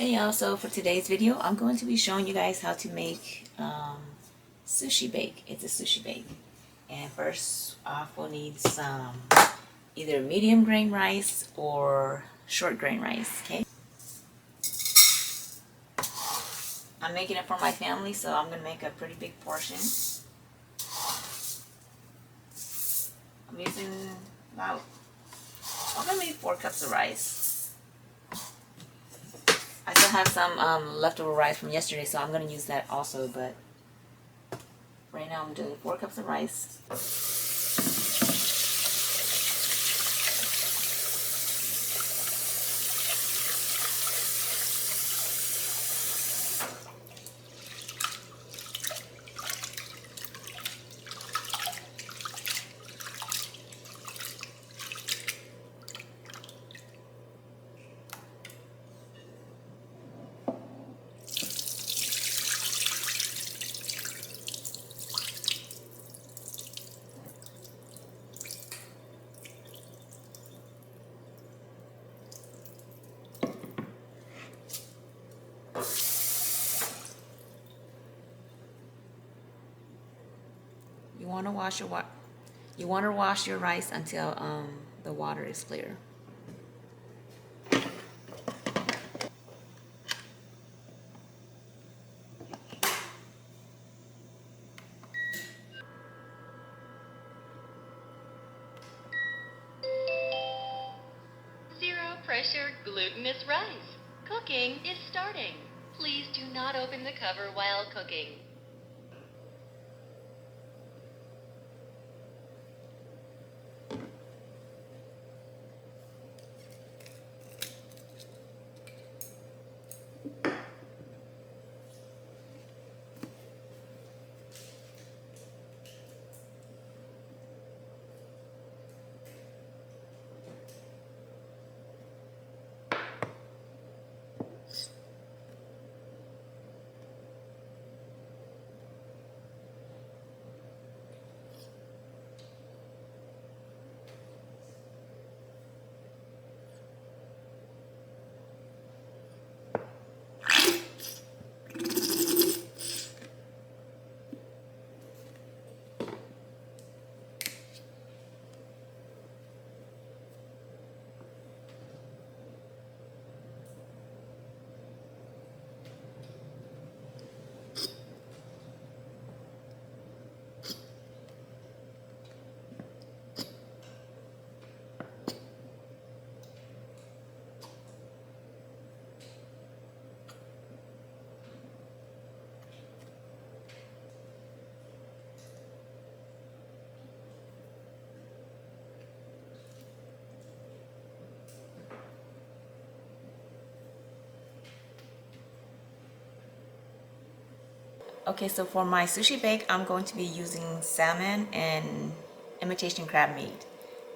Hey y'all, so for today's video, I'm going to be showing you guys how to make sushi bake. It's a sushi bake. And first off, we'll need some either medium grain rice or short grain rice, okay? I'm making it for my family, so I'm going to make a pretty big portion. I'm using about, I'm going to make 4 cups of rice. I still have some leftover rice from yesterday, so I'm going to use that also, but right now I'm doing 4 cups of rice. You want to wash your rice until the water is clear. Zero pressure glutinous rice. Cooking is starting. Please do not open the cover while cooking. Okay, so for my sushi bake, I'm going to be using salmon and imitation crab meat.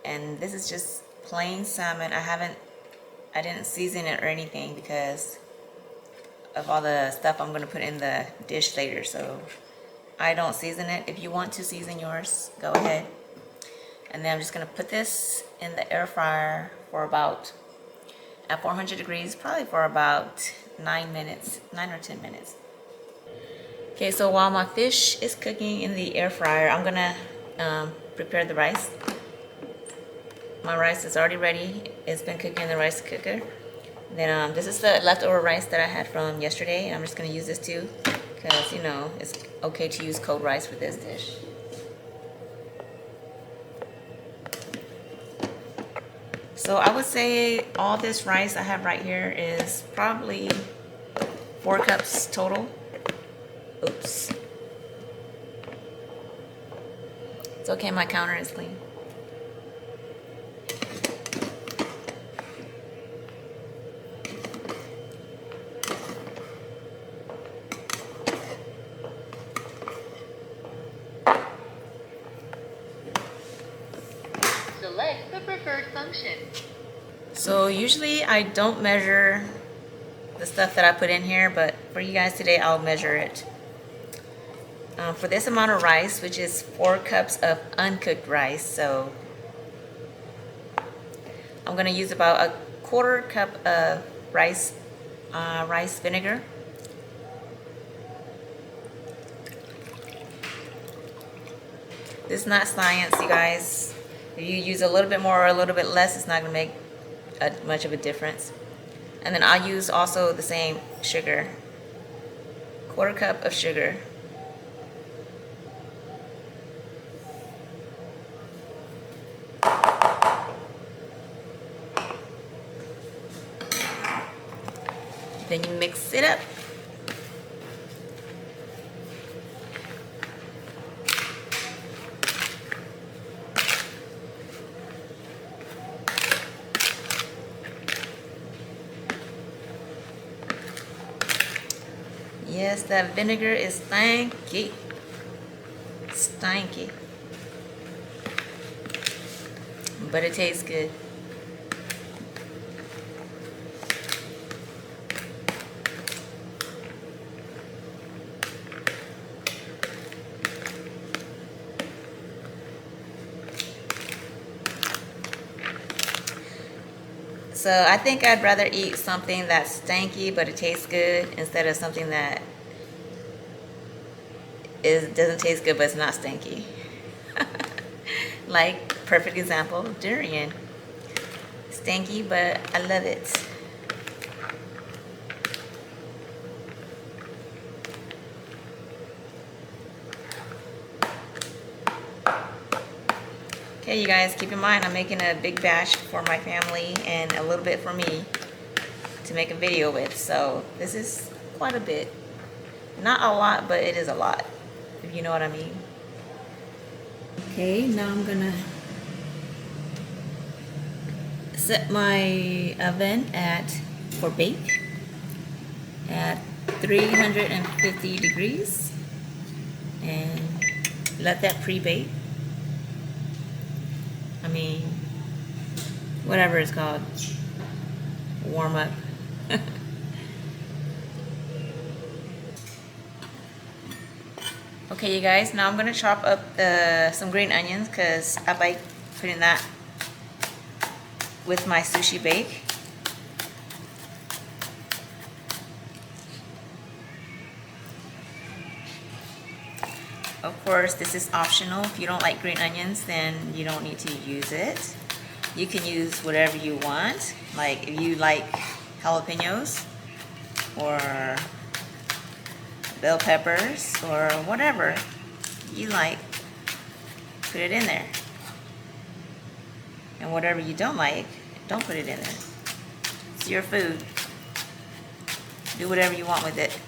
And this is just plain salmon. I didn't season it or anything because of all the stuff I'm going to put in the dish later. So I don't season it. If you want to season yours, go ahead. And then I'm just going to put this in the air fryer for about, at 400 degrees, probably for about 9 minutes, 9 or 10 minutes. Okay, so while my fish is cooking in the air fryer, I'm gonna prepare the rice. My rice is already ready. It's been cooking in the rice cooker. Then this is the leftover rice that I had from yesterday. I'm just gonna use this too, because you know it's okay to use cold rice for this dish. So I would say all this rice I have right here is probably 4 cups total. Oops. It's okay, my counter is clean. Select the preferred function. So usually I don't measure the stuff that I put in here, but for you guys today I'll measure it. For this amount of rice, which is 4 cups of uncooked rice, so I'm going to use about a 1/4 cup of rice rice vinegar. This is not science, you guys. If you use a little bit more or a little bit less, it's not going to make much of a difference. And then I'll use also the same sugar. 1/4 cup of sugar. Then you mix it up. Yes, that vinegar is stanky. Stanky. But it tastes good. So I think I'd rather eat something that's stanky but it tastes good instead of something that doesn't taste good but it's not stanky. Like, perfect example, durian. Stanky, but I love it. Okay, you guys, keep in mind I'm making a big batch for my family and a little bit for me to make a video with. So this is quite a bit. Not a lot, but it is a lot, if you know what I mean. Okay, now I'm gonna set my oven for bake at 350 degrees and let that pre-bake. I mean, whatever it's called, warm up. Okay, you guys, now I'm gonna chop up some green onions because I like putting that with my sushi bake. Of course, this is optional. If you don't like green onions, then you don't need to use it. You can use whatever you want. Like if you like jalapenos or bell peppers or whatever you like, put it in there. And whatever you don't like, don't put it in there. It's your food. Do whatever you want with it.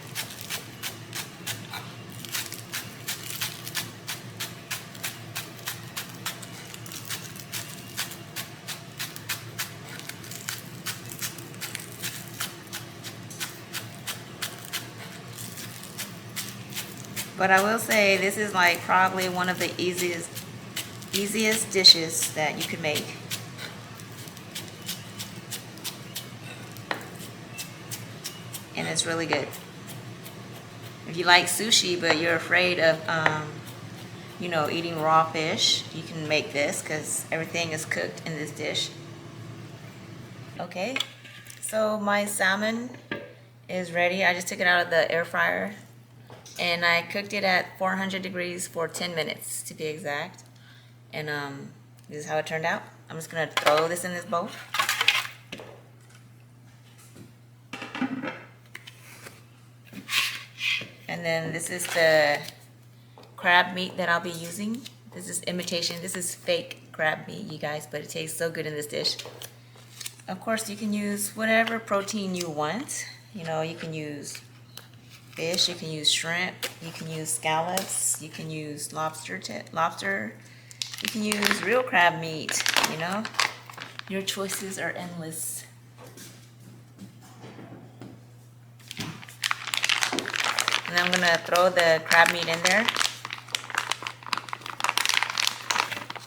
But I will say this is like probably one of the easiest dishes that you can make. And it's really good. If you like sushi but you're afraid of you know, eating raw fish, you can make this because everything is cooked in this dish. Okay, so my salmon is ready. I just took it out of the air fryer. And I cooked it at 400 degrees for 10 minutes to be exact. And this is how it turned out. I'm just gonna throw this in this bowl. And then this is the crab meat that I'll be using. This is imitation, this is fake crab meat, you guys, but it tastes so good in this dish. Of course, you can use whatever protein you want. You know, you can use fish, you can use shrimp, you can use scallops, you can use lobster, you can use real crab meat, you know. Your choices are endless. And I'm gonna throw the crab meat in there.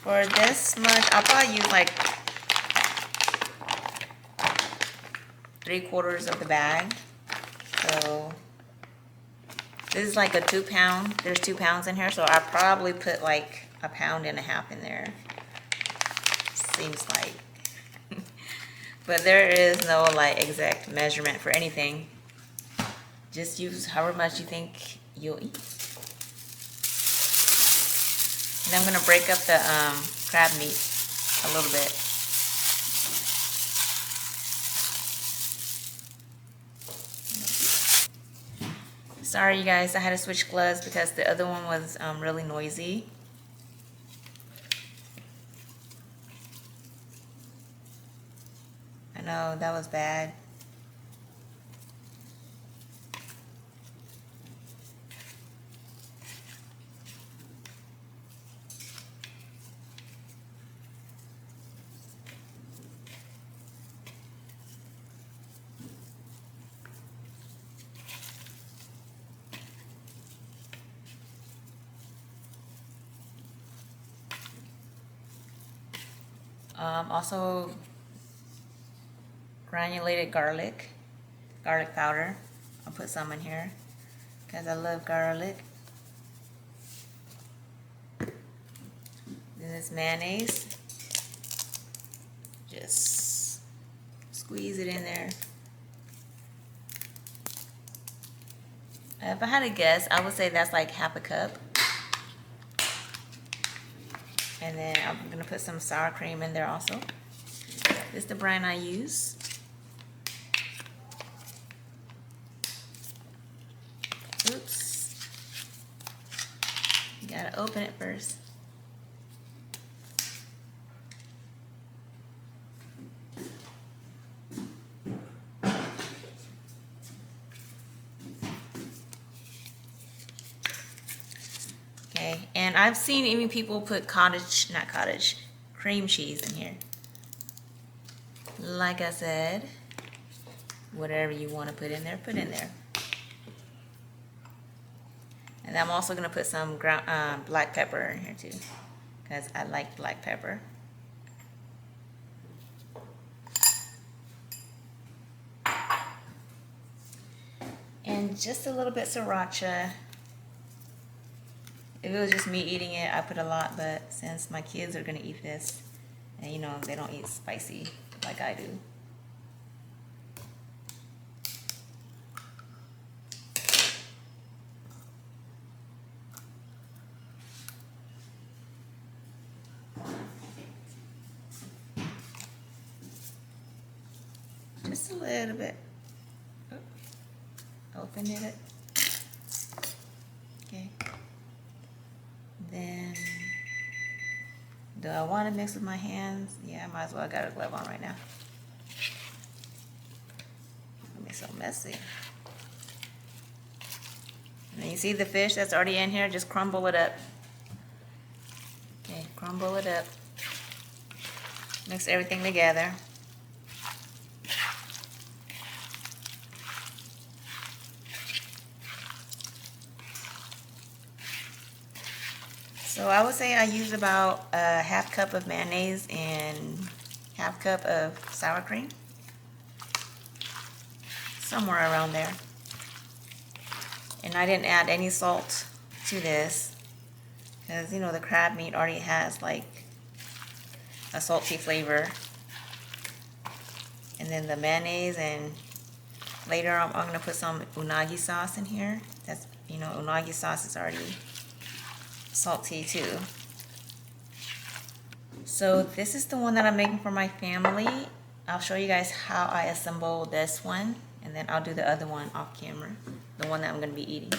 For this much, I'll probably use like 3/4 of the bag. So this is like a 2 pound. There's 2 pounds in here, so I probably put like 1.5 pounds in there. Seems like. But there is no like exact measurement for anything. Just use however much you think you'll eat. And I'm gonna break up the crab meat a little bit. Sorry you guys, I had to switch gloves because the other one was really noisy. I know, that was bad. Also granulated garlic powder. I'll put some in here because I love garlic. Then this mayonnaise, just squeeze it in there. If I had to guess, I would say that's like half a cup. And then I'm gonna put some sour cream in there also. This is the brand I use. Oops. You gotta open it first. Okay, and I've seen even people put cream cheese in here. Like I said, whatever you want to put in there, put in there. And I'm also going to put some black pepper in here too, because I like black pepper. And just a little bit sriracha. If it was just me eating it, I put a lot, but since my kids are going to eat this, and you know, they don't eat spicy like I do. Just a little bit. Open it. Okay. Then, do I want to mix with my hands? Yeah, I might as well. I got a glove on right now. It'll be so messy. And you see the fish that's already in here? Just crumble it up. Okay, crumble it up. Mix everything together. So I would say I use about a half cup of mayonnaise and half cup of sour cream. Somewhere around there. And I didn't add any salt to this because, you know, the crab meat already has like a salty flavor. And then the mayonnaise, and later I'm going to put some unagi sauce in here. That's, you know, unagi sauce is already salty too. So this is the one that I'm making for my family. I'll show you guys how I assemble this one, and then I'll do the other one off camera, the one that I'm going to be eating.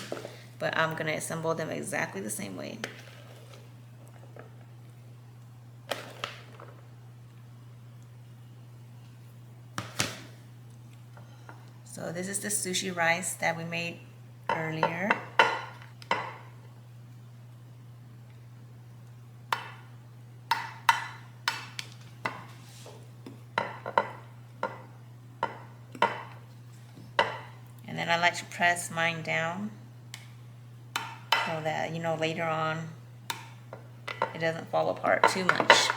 But I'm going to assemble them exactly the same way. So this is the sushi rice that we made earlier. And then I like to press mine down so that, you know, later on it doesn't fall apart too much.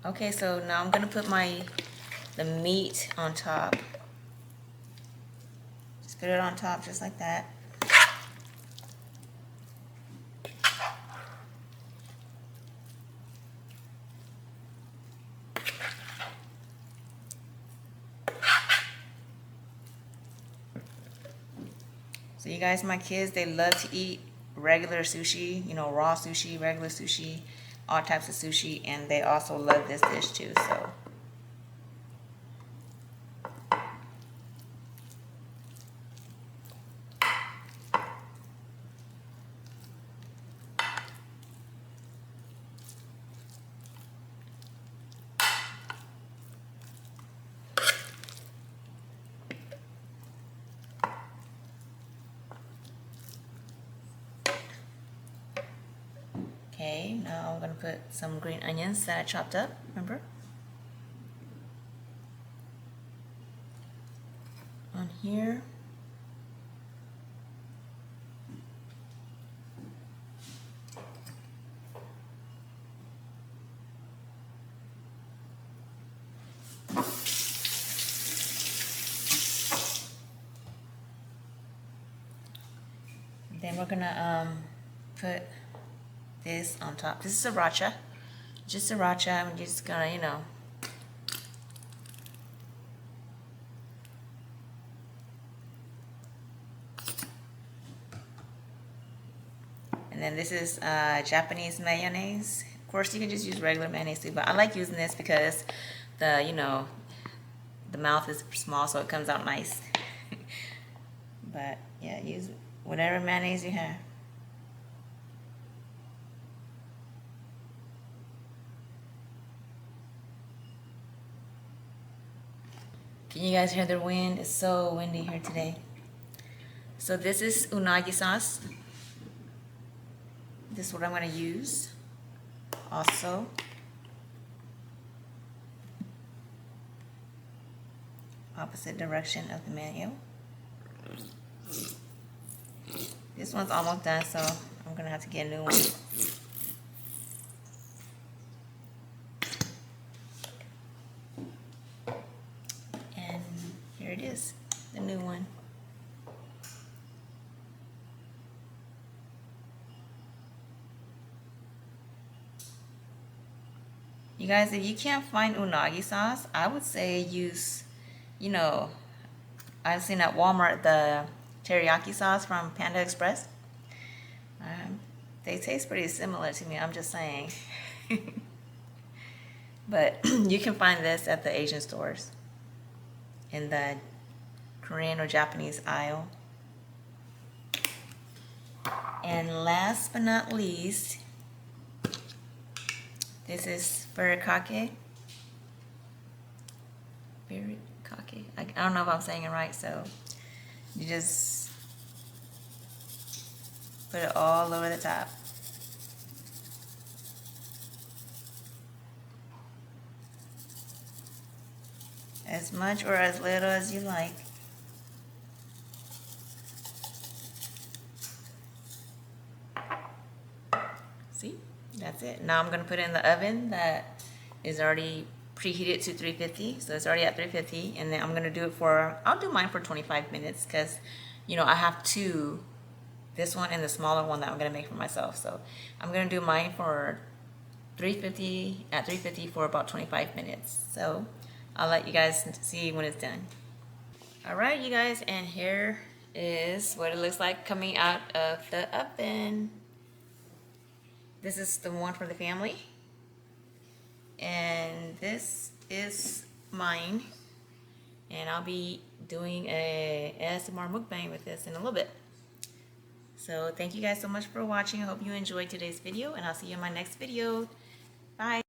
Okay, so now I'm gonna put my the meat on top. Just put it on top just like that. So you guys, my kids, they love to eat regular sushi, you know, raw sushi, regular sushi, all types of sushi, and they also love this dish too, so. Okay, now I'm gonna put some green onions that I chopped up, remember? On here. Then we're gonna put this on top. This is sriracha. Just sriracha. I'm just gonna, you know, and then this is Japanese mayonnaise. Of course, you can just use regular mayonnaise too, but I like using this because the, you know, the mouth is small, so it comes out nice. But yeah, use whatever mayonnaise you have. Can you guys hear the wind? It's so windy here today. So this is unagi sauce. This is what I'm going to use also. Opposite direction of the menu. This one's almost done, so I'm going to have to get a new one. And here it is, the new one. You guys, if you can't find unagi sauce, I would say use, you know, I've seen at Walmart the teriyaki sauce from Panda Express. They taste pretty similar to me, I'm just saying. But you can find this at the Asian stores in the Korean or Japanese aisle. And last but not least, this is furikake. Furikake. I don't know if I'm saying it right, so you just put it all over the top. As much or as little as you like. See? That's it. Now I'm going to put it in the oven that is already preheated to 350. So it's already at 350. And then I'm going to do it for, I'll do mine for 25 minutes because, you know, I have two. This one and the smaller one that I'm going to make for myself. So I'm going to do mine for 350, at 350 for about 25 minutes. So I'll let you guys see when it's done. All right, you guys, and here is what it looks like coming out of the oven. This is the one for the family. And this is mine. And I'll be doing a ASMR mukbang with this in a little bit. So thank you guys so much for watching. I hope you enjoyed today's video, and I'll see you in my next video. Bye.